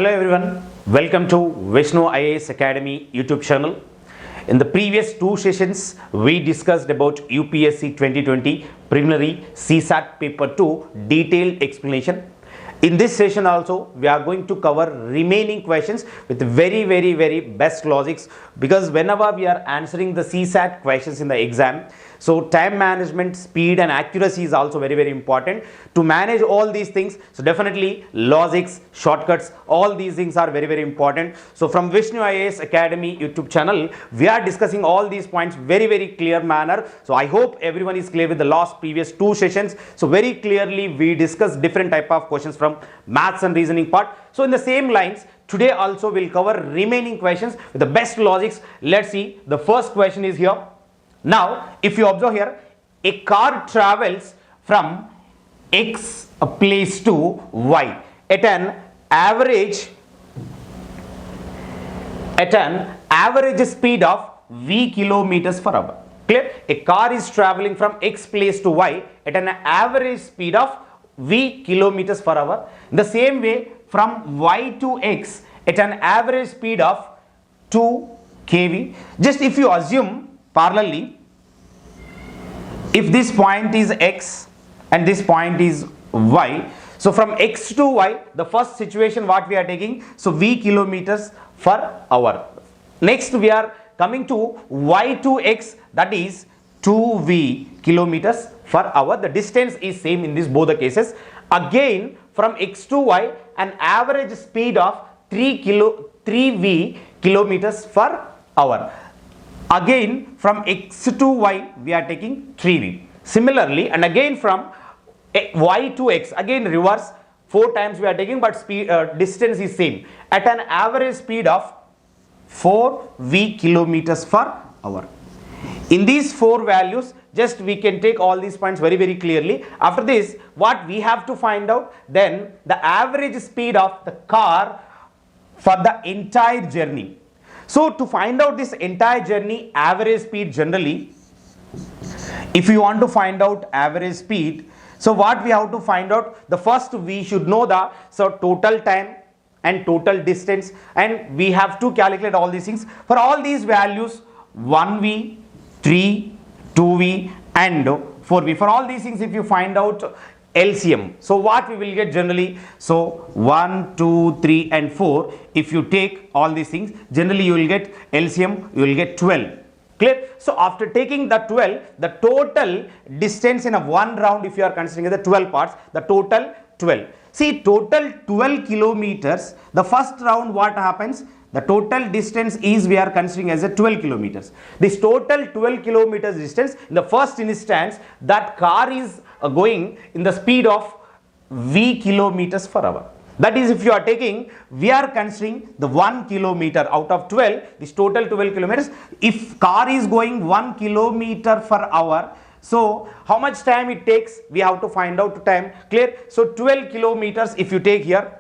Hello everyone, welcome to Vishnu IAS Academy YouTube channel. In the previous two sessions, we discussed about UPSC 2020 Preliminary CSAT Paper 2 detailed explanation. In this session also, we are going to cover remaining questions with very best logics, because whenever we are answering the CSAT questions in the exam, so time management, speed and accuracy is also very important to manage all these things. So definitely logics, shortcuts, all these things are very important. So from Vishnu IAS Academy YouTube channel, we are discussing all these points very clear manner. So I hope everyone is clear with the last previous two sessions. So very clearly we discussed different type of questions from maths and reasoning part. So in the same lines, today also we'll cover remaining questions with the best logics. Let's see. The first question is here. Now, if you observe here, a car travels from X place to Y at an average speed of V kilometers per hour. Clear? A car is traveling from X place to Y at an average speed of V kilometers per hour. In the same way, from Y to X at an average speed of 2 kV. Just if you assume parallelly, if this point is X and this point is Y, so from X to Y, the first situation what we are taking, so V kilometers per hour. Next we are coming to Y to X, that is 2V kilometers per hour. The distance is same in this both the cases. Again from X to Y, an average speed of 3V kilometers per hour. Again from X to Y we are taking 3V. Similarly, and again from Y to X, again reverse, 4 times we are taking, but speed distance is same at an average speed of 4V kilometers per hour. In these 4 values, just we can take all these points very clearly. After this, what we have to find out, then the average speed of the car for the entire journey. So to find out this entire journey average speed, generally if you want to find out average speed, so what we have to find out, the first we should know the total time and total distance, and we have to calculate all these things. For all these values, 1V, 3, 2V and 4V, for all these things if you find out LCM, so what we will get generally, so 1, 2, 3 and 4, if you take all these things, generally you will get LCM, you will get 12. Clear? So after taking the 12, the total distance in a one round, if you are considering the 12 parts, the total 12. See, total 12 kilometers, the first round what happens, the total distance is we are considering as a 12 kilometers. This total 12 kilometers distance, in the first instance, that car is going in the speed of V kilometers per hour. That is, if you are taking, we are considering the 1 kilometer out of 12, this total 12 kilometers. If car is going 1 kilometer per hour, so how much time it takes, we have to find out time. Clear? So 12 kilometers if you take here,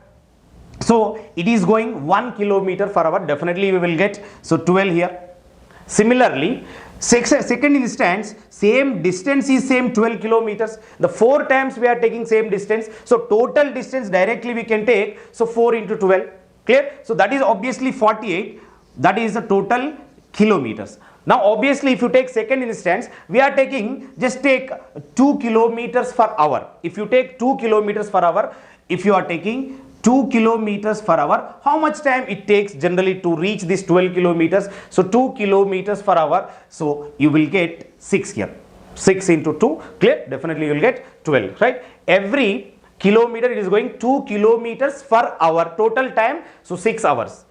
so it is going 1 kilometer per hour, definitely we will get, so 12 here. Similarly, second instance, same distance is same 12 kilometers. The 4 times we are taking same distance, so total distance directly we can take, so 4 into 12. Clear? So that is obviously 48, that is the total kilometers. Now obviously if you take second instance, we are taking, just take 2 kilometers per hour. If you take 2 kilometers per hour, if you are taking 2 kilometers per hour, how much time it takes generally to reach this 12 kilometers? So 2 kilometers per hour, so you will get 6 here. 6 into 2, clear? Definitely you will get 12, right? Every kilometer it is going 2 kilometers per hour, total time, so 6 hours.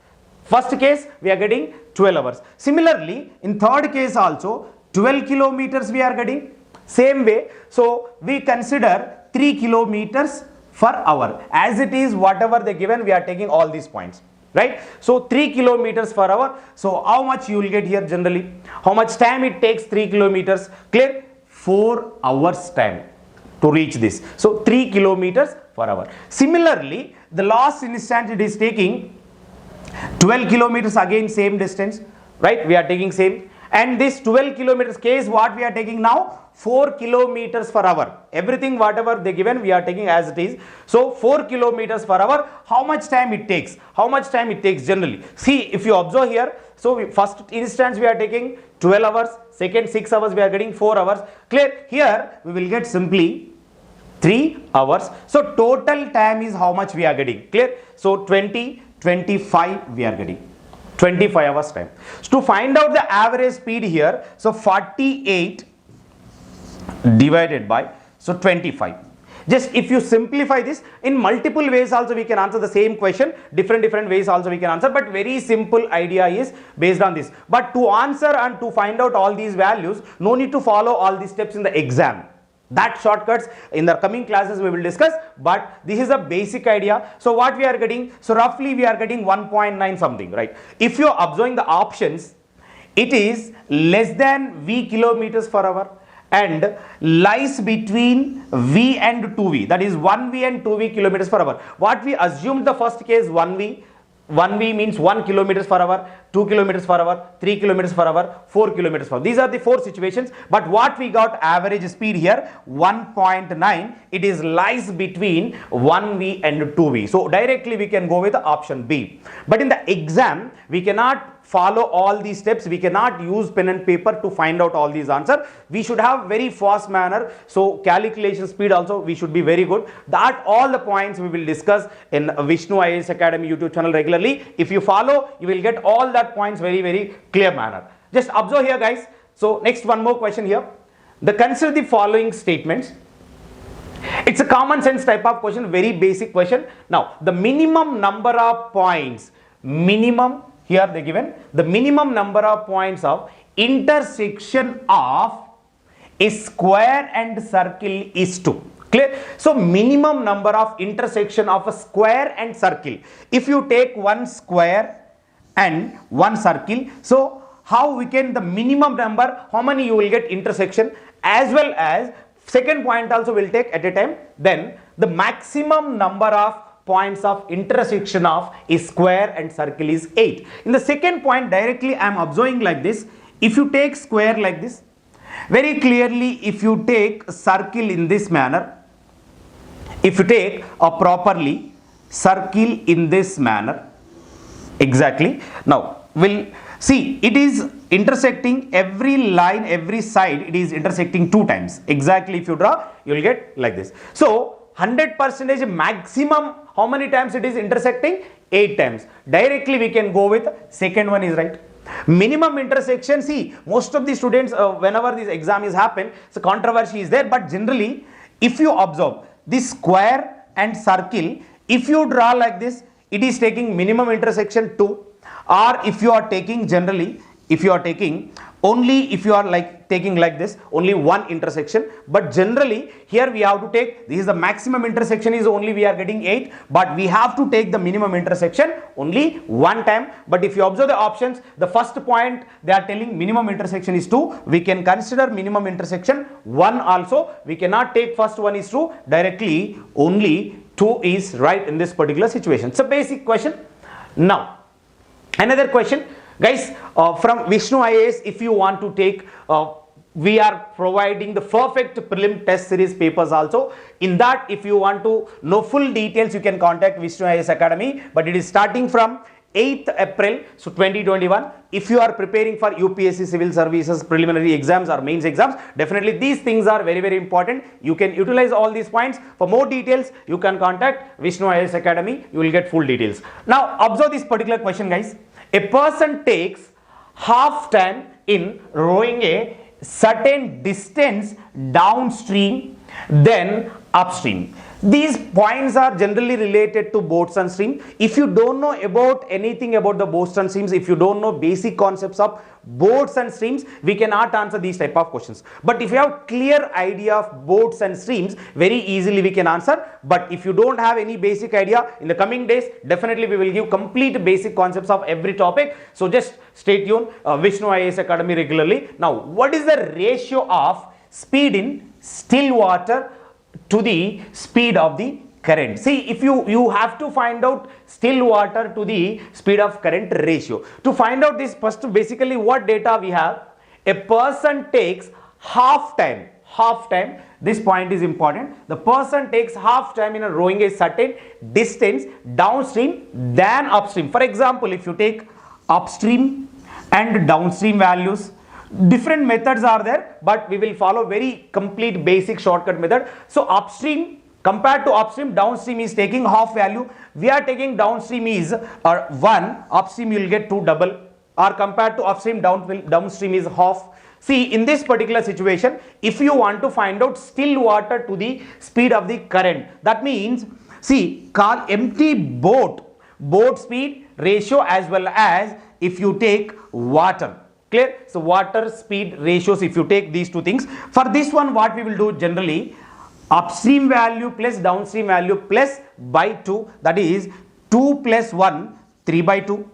First case we are getting 12 hours. Similarly, in third case also 12 kilometers we are getting. Same way, so we consider 3 kilometers per hour. As it is, whatever they given, we are taking all these points, right? So 3 kilometers per hour. So how much you will get here generally? How much time it takes 3 kilometers? Clear? 4 hours time to reach this. So 3 kilometers per hour. Similarly, the last instant it is taking 12 kilometers, again same distance, right? We are taking same, And this 12 kilometers K is what we are taking now, 4 kilometers per hour. Everything whatever they given we are taking as it is. So 4 kilometers per hour. How much time it takes? How much time it takes generally? See, if you observe here, so first instance we are taking 12 hours, second 6 hours, we are getting 4 hours. Clear? Here we will get simply 3 hours. So total time is how much we are getting. Clear? So 25 we are getting. 25 hours time. So to find out the average speed here, so 48 divided by, so 25. Just if you simplify this, in multiple ways also we can answer the same question, different ways also we can answer, but very simple idea is based on this. But to answer and to find out all these values, no need to follow all these steps in the exam. That shortcuts in the coming classes we will discuss, but this is a basic idea. So what we are getting, so roughly we are getting 1.9 something, right? If you are observing the options, it is less than V kilometers per hour and lies between V and 2V, that is 1V and 2V kilometers per hour. What we assumed the first case 1V, 1V means 1 kilometers per hour, 2 kilometers per hour, 3 kilometers per hour, 4 kilometers per hour. These are the 4 situations. But what we got average speed here, 1.9. It is lies between 1V and 2V. So directly we can go with option B. But in the exam, we cannot follow all these steps. We cannot use pen and paper to find out all these answers. We should have very fast manner. So calculation speed also we should be very good. That all the points we will discuss in Vishnu IAS Academy YouTube channel regularly. If you follow, you will get all that points very clear manner. Just observe here guys. So next one more question here. Consider the following statements. It's a common sense type of question, very basic question. Now the minimum number of points, minimum here they given the minimum number of points of intersection of a square and circle is 2. Clear? So minimum number of intersection of a square and circle. If you take one square and one circle, so how we can the minimum number, how many you will get intersection, as well as second point also will take at a time, then the maximum number of points of intersection of a square and circle is 8. In the second point directly I am observing like this. If you take square like this, very clearly if you take a circle in this manner, if you take a properly circle in this manner, exactly, now we'll see it is intersecting every line, every side it is intersecting 2 times. Exactly if you draw, you will get like this. So 100% maximum, how many times it is intersecting? 8 times. Directly we can go with second one is right. Minimum intersection, see most of the students whenever this exam is happen, so controversy is there, but generally if you observe this square and circle, if you draw like this, it is taking minimum intersection 2, or if you are taking generally, if you are taking only, if you are like taking like this, only one intersection, but generally here we have to take, this is the maximum intersection is only we are getting 8, but we have to take the minimum intersection only one time. But if you observe the options, the first point they are telling minimum intersection is 2, we can consider minimum intersection 1 also. We cannot take first one is true, directly only 2 is right in this particular situation. It's a basic question. Now another question guys, from Vishnu IAS, if you want to take, we are providing the perfect prelim test series papers also. In that, if you want to know full details, you can contact Vishnu IAS Academy, but it is starting from 8th April, so 2021. If you are preparing for UPSC civil services preliminary exams or mains exams, definitely these things are very important. You can utilize all these points. For more details, you can contact Vishnu IAS Academy. You will get full details. Now observe this particular question guys. A person takes half time in rowing a certain distance downstream, then upstream. These points are generally related to boats and streams. If you don't know about anything about the boats and streams, if you don't know basic concepts of boats and streams, we cannot answer these type of questions. But if you have clear idea of boats and streams, very easily we can answer. But if you don't have any basic idea, in the coming days, definitely we will give complete basic concepts of every topic. So just stay tuned, Vishnu IAS Academy regularly. Now, what is the ratio of speed in still water to the speed of the current? See, if you have to find out still water to the speed of current ratio. To find out this, first basically what data we have, a person takes half time. This point is important. The person takes half time in rowing a certain distance downstream than upstream. For example, if you take upstream and downstream values, different methods are there, but we will follow very complete basic shortcut method. So upstream compared to upstream, downstream is taking half value. We are taking downstream is 1, upstream you will get 2 double, or compared to upstream, downstream is half. See, in this particular situation, if you want to find out still water to the speed of the current, that means, see, empty boat speed ratio as well as if you take water. Clear? So water speed ratios, if you take these two things, for this one what we will do generally, upstream value plus downstream value plus by 2, that is 2 plus 1, 3 by 2.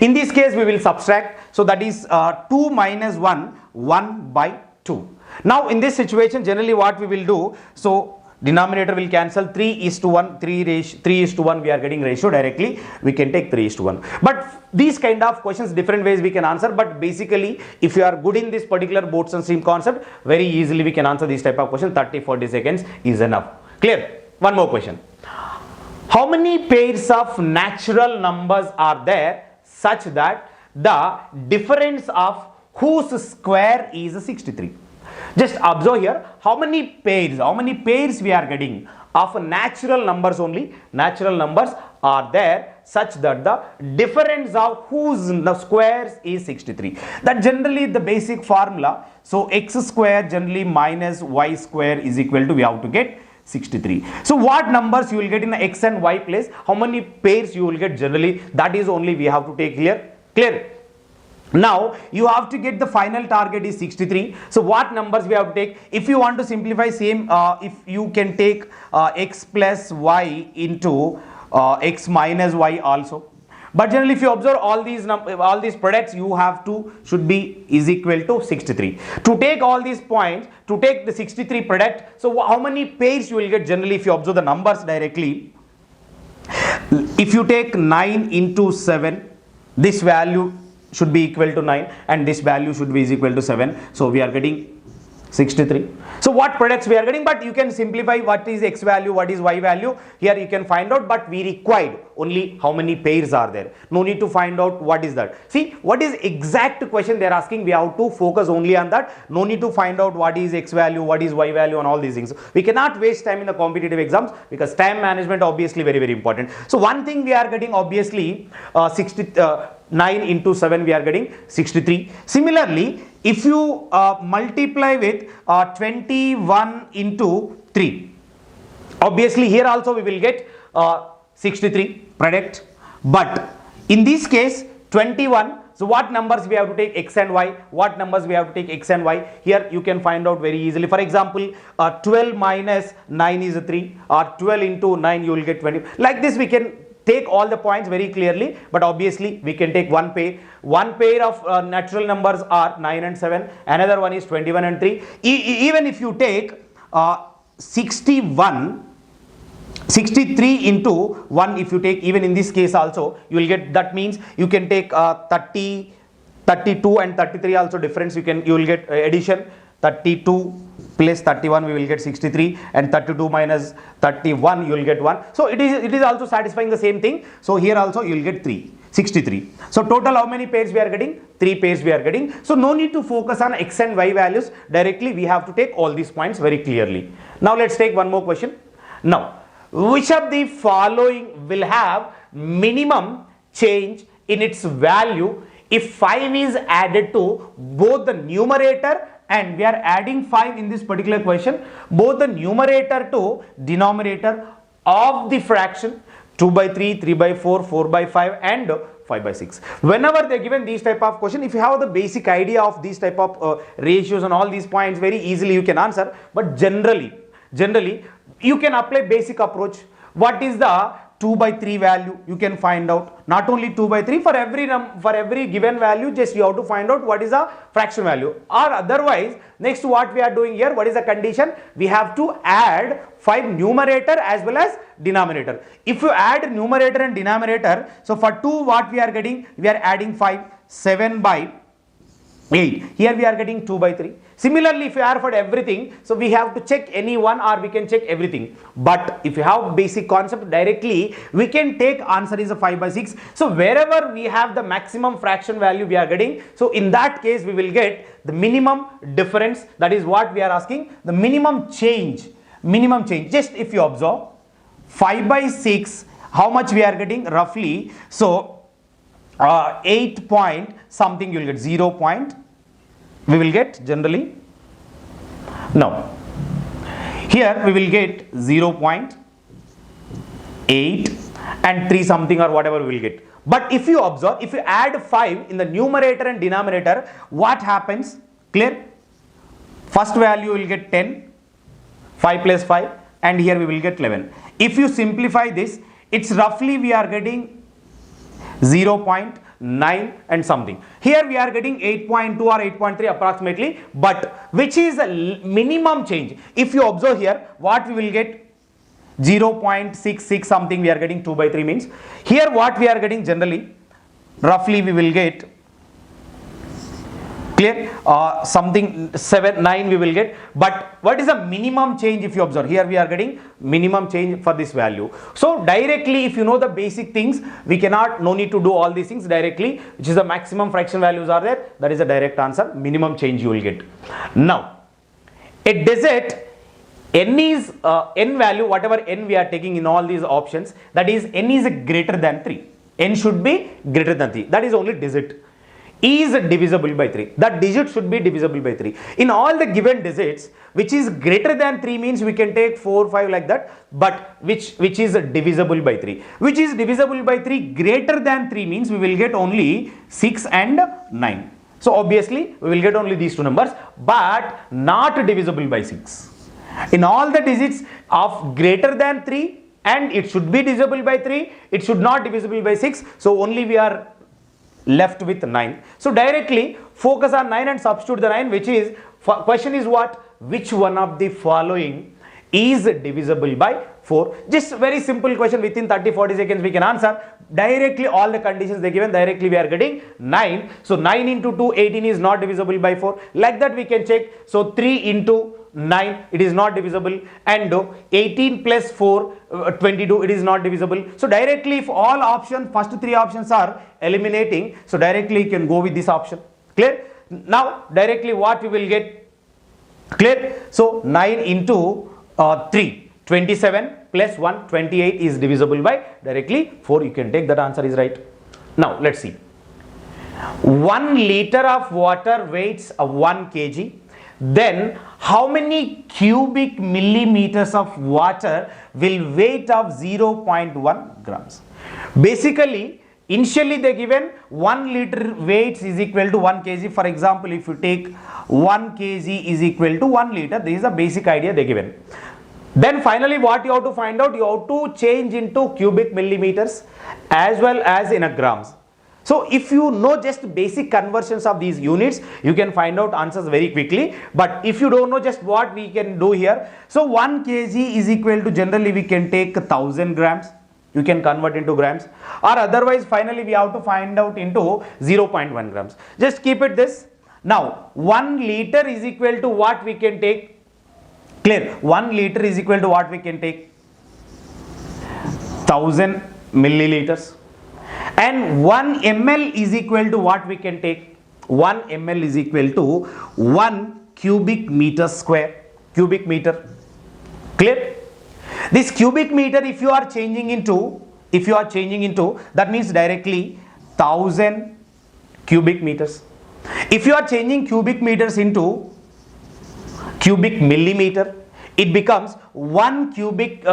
In this case we will subtract, so that is 2 minus 1, 1 by 2. Now in this situation generally what we will do, so denominator will cancel, 3:1, 3:1 we are getting ratio directly, we can take 3:1. But these kind of questions different ways we can answer, but basically if you are good in this particular boats and stream concept, very easily we can answer this type of question. 30-40 seconds is enough. Clear? One more question. How many pairs of natural numbers are there such that the difference of whose square is 63? Just observe here, how many pairs we are getting of natural numbers only. Natural numbers are there such that the difference of whose squares is 63. That generally the basic formula. So x square generally minus y square is equal to, we have to get 63. So what numbers you will get in the x and y place, how many pairs you will get generally, that is only we have to take here. Clear? Now you have to get the final target is 63. So what numbers we have to take? If you want to simplify, same if you can take x plus y into x minus y also. But generally if you observe all these products, you have to should be is equal to 63. To take all these points, to take the 63 product, so how many pairs you will get generally if you observe the numbers directly? If you take 9 into 7, this value should be equal to 9 and this value should be is equal to 7. So we are getting 63. So what products we are getting, but you can simplify what is x value, what is y value. Here you can find out, but we required only how many pairs are there. No need to find out what is that. See, what is exact question they are asking, we have to focus only on that. No need to find out what is x value, what is y value and all these things. We cannot waste time in the competitive exams because time management obviously very, very important. So one thing we are getting obviously 9 into 7 we are getting 63. Similarly, if you multiply with 21 into 3, obviously here also we will get 63 product. But in this case 21, so what numbers we have to take x and y, what numbers we have to take x and y, here you can find out very easily. For example, 12 minus 9 is 3, or 12 into 9 you will get 20. Like this we can take all the points very clearly, but obviously we can take one pair. One pair of natural numbers are 9 and 7, another one is 21 and 3. Even if you take 63 into 1, if you take, even in this case also you will get, that means you can take 30, 32 and 33 also difference, you will get addition. 32 plus 31 we will get 63, and 32 minus 31 you will get 1. So it is also satisfying the same thing. So here also you will get 63. So total how many pairs we are getting? 3 pairs we are getting. So no need to focus on x and y values, directly we have to take all these points very clearly. Now let's take one more question. Now, which of the following will have minimum change in its value if 5 is added to both the numerator, and we are adding 5 in this particular question, both the numerator to denominator of the fraction 2 by 3, 3 by 4, 4 by 5 and 5 by 6. Whenever they are given these type of question, if you have the basic idea of these type of ratios and all these points, very easily you can answer. But generally you can apply basic approach. What is the 2 by 3 value? You can find out. Not only 2 by 3, for every given value, just you have to find out what is the fraction value. Or otherwise, next what we are doing here, what is the condition? We have to add 5 numerator as well as denominator. If you add numerator and denominator, so for 2 what we are getting, we are adding 5, 7 by 8. Here we are getting 2 by 3. Similarly, if you are for everything, so we have to check any one or we can check everything. But if you have basic concept directly, we can take answer is a 5 by 6. So wherever we have the maximum fraction value we are getting, so in that case we will get the minimum difference. That is what we are asking, the minimum change. Minimum change. Just if you observe 5 by 6, how much we are getting roughly? So 8 point something you will get 0 point we will get generally. Now here we will get 0.8 and 3 something or whatever we will get. But if you observe, if you add 5 in the numerator and denominator, what happens? Clear? First value will get 10, 5 plus 5, and here we will get 11. If you simplify this, it's roughly we are getting 0.9 and something. Here we are getting 8.2 or 8.3 approximately, but which is the minimum change. If you observe here, what we will get? 0.66 something we are getting 2 by 3 means. Here what we are getting generally, roughly we will get, clear, something 7, 9 we will get. But what is the minimum change if you observe? Here we are getting minimum change for this value. So directly if you know the basic things, we cannot, no need to do all these things directly, which is the maximum fraction values are there. That is the direct answer, minimum change you will get. Now, a digit, n is n value, whatever n we are taking in all these options, that is n is greater than 3. N should be greater than 3. That is only digit. Is divisible by 3. That digit should be divisible by 3. In all the given digits, which is greater than 3 means we can take 4, 5 like that, but which is divisible by 3. Which is divisible by 3 greater than 3 means we will get only 6 and 9. So obviously we will get only these two numbers, but not divisible by 6. In all the digits of greater than 3, and it should be divisible by 3, it should not divisible by 6, so only we are left with 9. So directly focus on 9 and substitute the 9, which is, question is what? Which one of the following is divisible by 4? Just very simple question, within 30-40 seconds we can answer. Directly all the conditions they given, directly we are getting 9. So 9 into 2, 18 is not divisible by 4. Like that we can check. So 3 into 9, it is not divisible, and 18 plus 4, 22, it is not divisible. So directly if all options, first 3 options are eliminating, so directly you can go with this option. Clear? Now directly what we will get? Clear? So 9 into 3, 27 plus 1, 28 is divisible by directly 4. You can take that answer is right. Now let's see. 1 liter of water weighs 1 kg. Then how many cubic millimeters of water will weight of 0.1 grams? Basically, initially they given 1 liter weights is equal to 1 kg. For example, if you take 1 kg is equal to 1 liter, this is a basic idea they given. Then finally what you have to find out, you have to change into cubic millimeters as well as in a grams. So if you know just basic conversions of these units, you can find out answers very quickly. But if you don't know just what we can do here, so 1 kg is equal to, generally we can take 1000 grams. You can convert into grams, or otherwise finally we have to find out into 0.1 grams. Just keep it this. Now 1 liter is equal to what we can take? Clear? 1 liter is equal to what we can take? 1000 milliliters. And 1 ml is equal to what we can take? 1 ml is equal to 1 cubic meter square. Cubic meter. Clear? This cubic meter, if you are changing into, that means directly 1000 cubic meters. If you are changing cubic meters into cubic millimeter, it becomes 1 cubic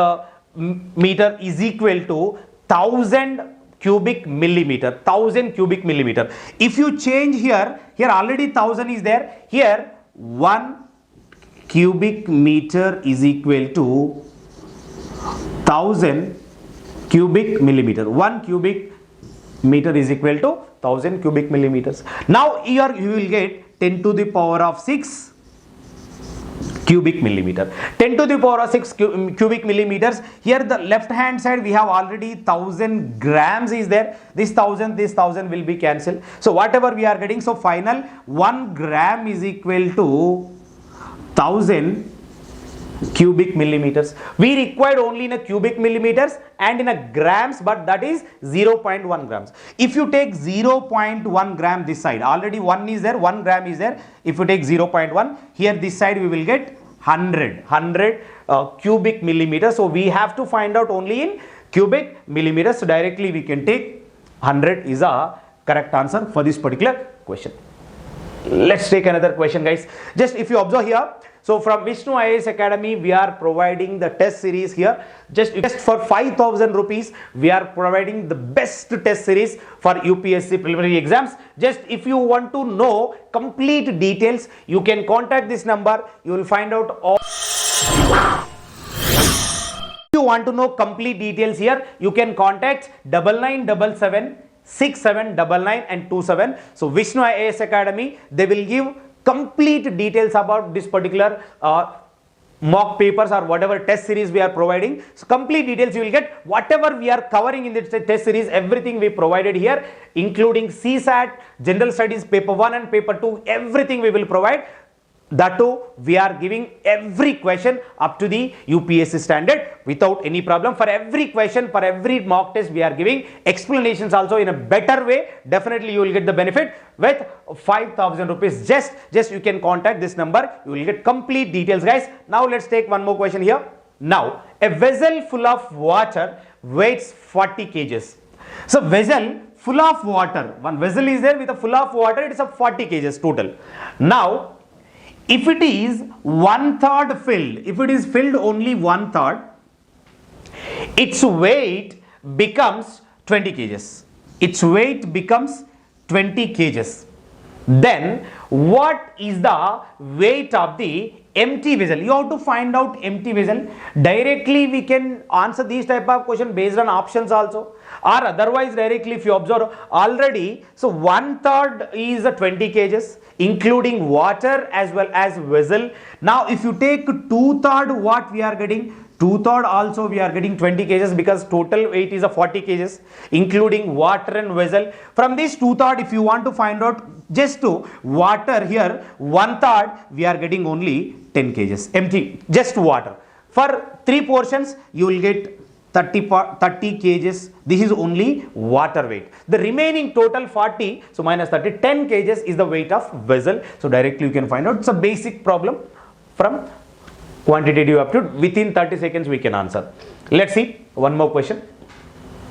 meter is equal to 1000 cubic millimeter. 1000 cubic millimeter. If you change here already 1000 is there. Here 1 cubic meter is equal to 1000 cubic millimeter. 1 cubic meter is equal to 1000 cubic millimeters. Now here you will get 10 to the power of 6 cubic millimeter. 10 to the power of 6 cubic millimeters. Here the left hand side we have already 1000 grams is there. This 1000 will be cancelled. So whatever we are getting, so final 1 gram is equal to 1000 cubic millimeters. We required only in a cubic millimeters and in a grams, but that is 0.1 grams. If you take 0.1 gram this side, already 1 is there, 1 gram is there. If you take 0.1, here this side we will get 100 cubic millimeters. So we have to find out only in cubic millimeters. So directly we can take 100 is a correct answer for this particular question. Let's take another question, guys. Just if you observe here, so from Vishnu IAS Academy, we are providing the test series here. Just for 5,000 rupees, we are providing the best test series for UPSC preliminary exams. Just if you want to know complete details, you can contact this number. You will find out all. If you want to know complete details here, you can contact 9977 6799 and 27. So Vishnu IAS Academy, they will give complete details about this particular mock papers or whatever test series we are providing. So complete details you will get. Whatever we are covering in this test series, everything we provided here, including CSAT, General Studies, Paper 1 and Paper 2, everything we will provide. That too, we are giving every question up to the UPSC standard without any problem. For every question, for every mock test, we are giving explanations also in a better way. Definitely you will get the benefit with 5,000 rupees. Just you can contact this number. You will get complete details, guys. Now let's take one more question here. Now, a vessel full of water weighs 40 kgs. So vessel full of water, one vessel is there with a full of water, it is a 40 kgs total. Now, if it is 1/3 filled, if it is filled only 1/3, its weight becomes 20 kgs. Its weight becomes 20 kgs. Then what is the weight of the empty vessel? You have to find out empty vessel. Directly we can answer these type of question based on options also, or otherwise directly if you observe already. So 1/3 is a 20 kgs including water as well as vessel. Now if you take 2/3, what we are getting? 2/3 also we are getting 20 kgs because total weight is a 40 kgs including water and vessel. From this 2/3, if you want to find out just to water here, 1/3 we are getting only 10 kgs empty, just water. For 3 portions you will get 30 kgs. This is only water weight. The remaining total 40, so minus 30, 10 kgs is the weight of vessel. So directly you can find out. It's a basic problem from quantitative aptitude. Within 30 seconds we can answer. Let's see one more question.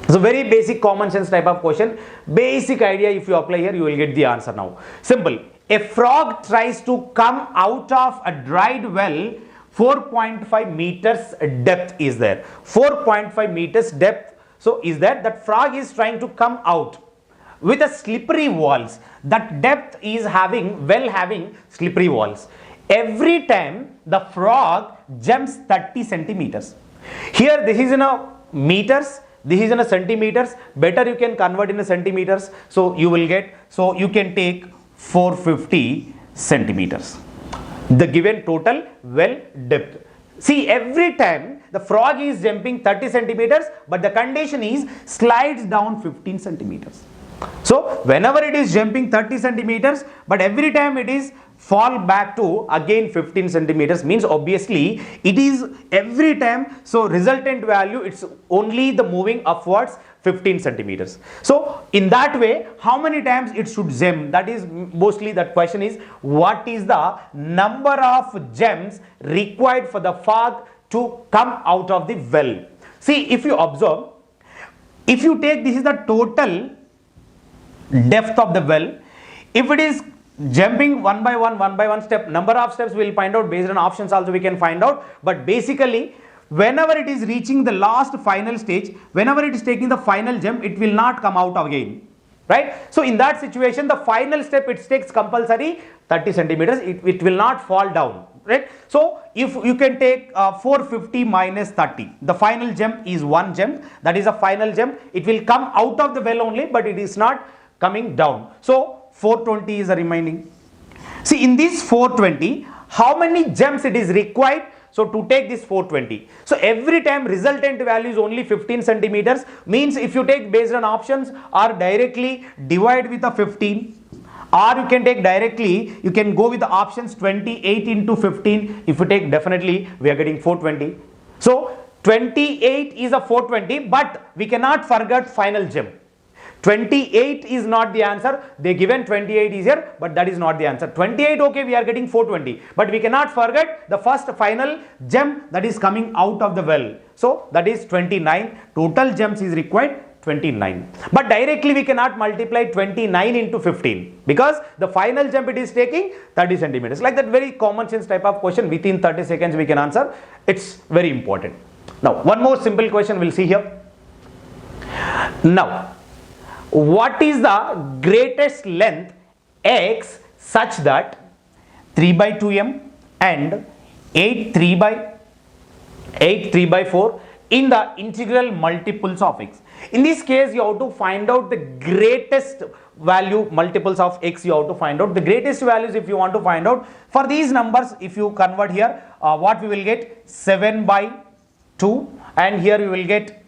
So very basic common sense type of question. Basic idea, if you apply here, you will get the answer now. Simple. A frog tries to come out of a dried well. 4.5 meters depth is there. 4.5 meters depth. So is that frog is trying to come out with a slippery walls. That depth is having slippery walls. Every time the frog jumps 30 centimeters. Here this is in a meters, this is in a centimeters. Better you can convert in a centimeters. So you will get, so you can take 450 centimeters. The given total well depth. See, every time the frog is jumping 30 centimeters, but the condition is slides down 15 centimeters. So whenever it is jumping 30 centimeters, but every time it is fall back to again 15 centimeters, means obviously it is every time. So resultant value, it's only the moving upwards 15 centimeters. So in that way, how many times it should jump? That is mostly that question is, what is the number of jumps required for the frog to come out of the well? See, if you observe, if you take, this is the total depth of the well. If it is jumping one by one step, number of steps we will find out based on options also we can find out. But basically, whenever it is reaching the last final stage, whenever it is taking the final jump, it will not come out again, right? So in that situation, the final step it takes compulsory 30 centimeters, it will not fall down, right? So if you can take 450 minus 30, the final jump is one jump, that is a final jump. It will come out of the well only, but it is not coming down. So 420 is the remaining. See, in this 420, how many gems it is required? So to take this 420, so every time resultant value is only 15 centimeters, means if you take based on options or directly divide with a 15, or you can take directly, you can go with the options 28 into 15. If you take, definitely we are getting 420. So 28 is a 420, but we cannot forget final gem. 28 is not the answer. They given 28 is here, but that is not the answer. 28, okay, we are getting 420, but we cannot forget the first final gem that is coming out of the well. So that is 29. Total gems is required 29. But directly we cannot multiply 29 into 15 because the final gem it is taking 30 centimeters. Like that very common sense type of question within 30 seconds we can answer. It's very important. Now, one more simple question we'll see here. Now, what is the greatest length x such that 3 by 2m and 8 3 by 4 in the integral multiples of x? In this case, you have to find out the greatest value multiples of x. You have to find out the greatest values if you want to find out. For these numbers, if you convert here, what we will get 7 by 2, and here we will get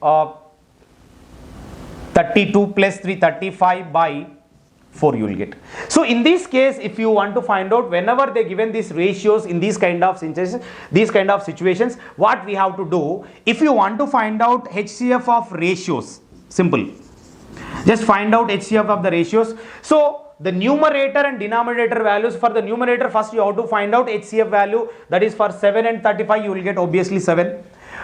32 plus 3, 35 by 4 you will get. So in this case, if you want to find out whenever they given these ratios in these kind of situations, what we have to do, if you want to find out HCF of ratios, simple. Just find out HCF of the ratios. So the numerator and denominator values, for the numerator first you have to find out HCF value, that is for 7 and 35 you will get obviously 7.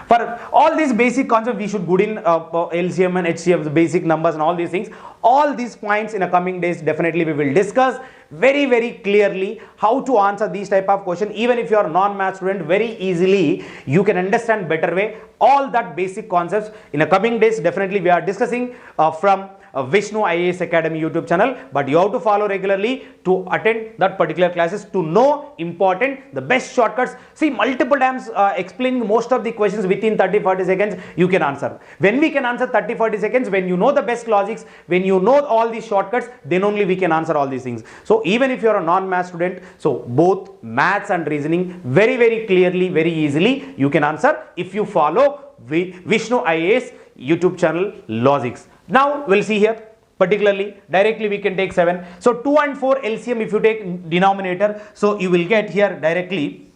For all these basic concepts, we should good in LCM and HCF, the basic numbers and all these things. All these points in the coming days, definitely we will discuss very, very clearly how to answer these type of question. Even if you are a non-math student, very easily you can understand better way all that basic concepts. In the coming days, definitely we are discussing from Vishnu IAS Academy YouTube channel, but you have to follow regularly to attend that particular classes to know important, the best shortcuts. See, multiple times explaining most of the questions within 30-40 seconds you can answer. When we can answer 30-40 seconds, when you know the best logics, when you know all these shortcuts, then only we can answer all these things. So even if you are a non-math student, so both maths and reasoning very, very clearly, very easily you can answer if you follow Vishnu IAS YouTube channel logics. Now we'll see here, particularly directly we can take 7. So 2 and 4 LCM if you take denominator, so you will get here directly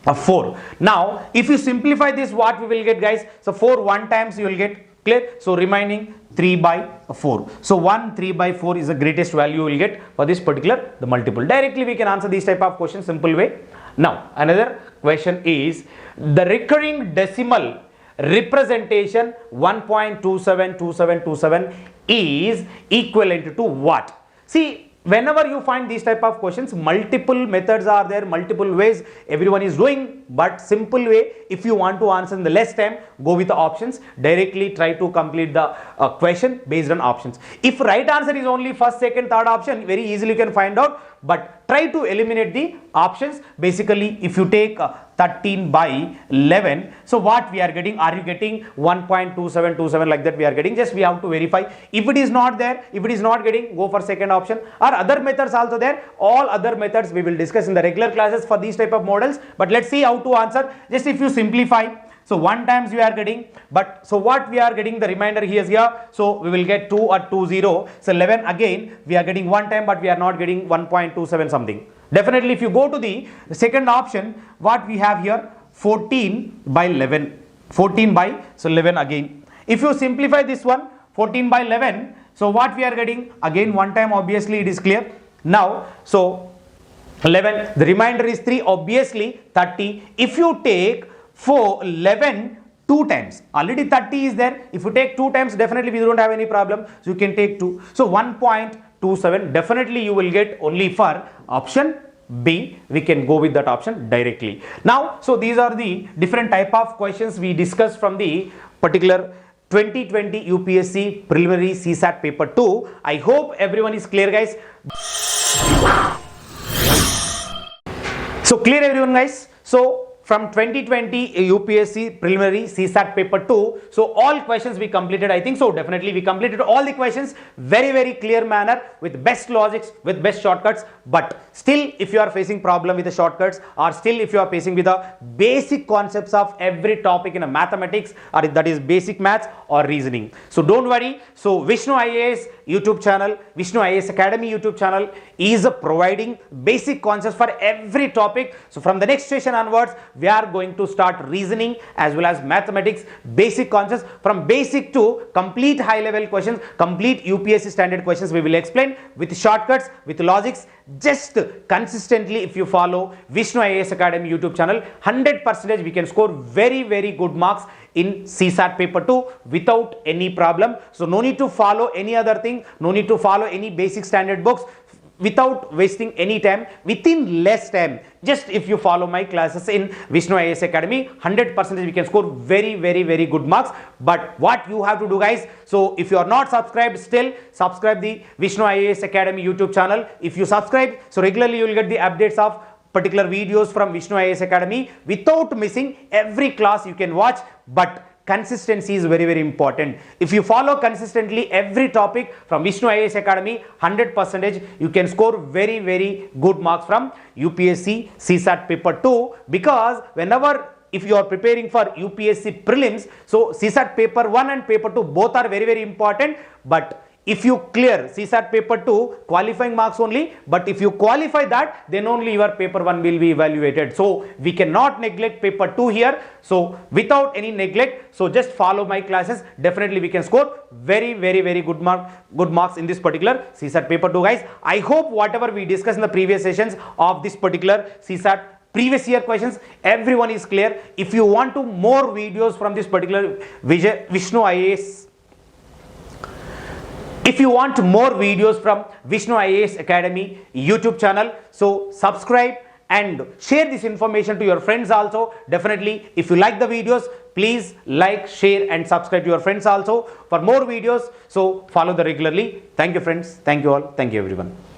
a 4. Now if you simplify this, what we will get, guys? So 4 1 times you will get, clear? So remaining 3 by 4. So 1 3 by 4 is the greatest value you will get for this particular the multiple. Directly we can answer this type of question simple way. Now another question is the recurring decimal representation 1.272727 is equivalent to what? See, whenever you find these type of questions, multiple methods are there, multiple ways everyone is doing, but simple way, if you want to answer in the less time, go with the options. Directly try to complete the question based on options. If right answer is only first, second, third option, very easily you can find out, but try to eliminate the options. Basically, if you take 13 by 11, so what we are getting, are you getting 1.2727 like that we are getting? Just we have to verify. If it is not there, if it is not getting, go for second option. Or other methods also there. All other methods we will discuss in the regular classes for these type of models, but let's see how to answer. Just if you simplify, so 1 times we are getting, but so what we are getting, the remainder here is here, so we will get 2 or 2 0. So 11 again we are getting 1 time, but we are not getting 1.27 something. Definitely if you go to the second option, what we have here, 14 by 11, 14 by, so 11 again. If you simplify this one, 14 by 11, so what we are getting, again 1 time, obviously it is clear. Now, so 11, the remainder is 3, obviously 30. If you take 11 2 times, already 30 is there. If you take 2 times, definitely we don't have any problem. So you can take 2. So 1.27, definitely you will get only for option B. We can go with that option directly. Now, so these are the different type of questions we discussed from the particular 2020 UPSC preliminary CSAT paper 2. I hope everyone is clear, guys. So clear everyone, guys. So from 2020 UPSC preliminary CSAT paper 2. So all questions we completed, I think so. Definitely we completed all the questions very clear manner with best logics, with best shortcuts. But still, if you are facing problem with the shortcuts, or still if you are facing with the basic concepts of every topic in a mathematics, or that is basic maths or reasoning, so don't worry. So Vishnu IAS YouTube channel, Vishnu IAS Academy YouTube channel is providing basic concepts for every topic. So from the next session onwards, we are going to start reasoning as well as mathematics basic concepts, from basic to complete high level questions, complete UPSC standard questions we will explain with shortcuts, with logics. Just consistently, if you follow Vishnu IAS Academy YouTube channel, 100% we can score very good marks in CSAT paper 2 without any problem. So no need to follow any other thing, no need to follow any basic standard books, without wasting any time, within less time. Just if you follow my classes in Vishnu IAS Academy, 100% we can score very good marks. But what you have to do, guys, so if you are not subscribed, still subscribe the Vishnu IAS Academy YouTube channel. If you subscribe, so regularly you will get the updates of particular videos from Vishnu IAS Academy without missing every class you can watch. But consistency is very important. If you follow consistently every topic from Vishnu IAS Academy, 100% you can score very good marks from UPSC CSAT paper 2. Because whenever, if you are preparing for UPSC prelims, so CSAT paper 1 and paper 2 both are very important. But if you clear CSAT paper 2, qualifying marks only, but if you qualify that, then only your paper 1 will be evaluated. So we cannot neglect paper 2 here. So without any neglect, so just follow my classes. Definitely we can score very good marks in this particular CSAT paper 2, guys. I hope whatever we discussed in the previous sessions of this particular CSAT previous year questions, everyone is clear. If you want to more videos from this particular Vishnu IAS, if you want more videos from Vishnu IAS Academy YouTube channel, so subscribe and share this information to your friends also. Definitely, if you like the videos, please like, share and subscribe to your friends also for more videos. So follow the regularly. Thank you friends. Thank you all. Thank you everyone.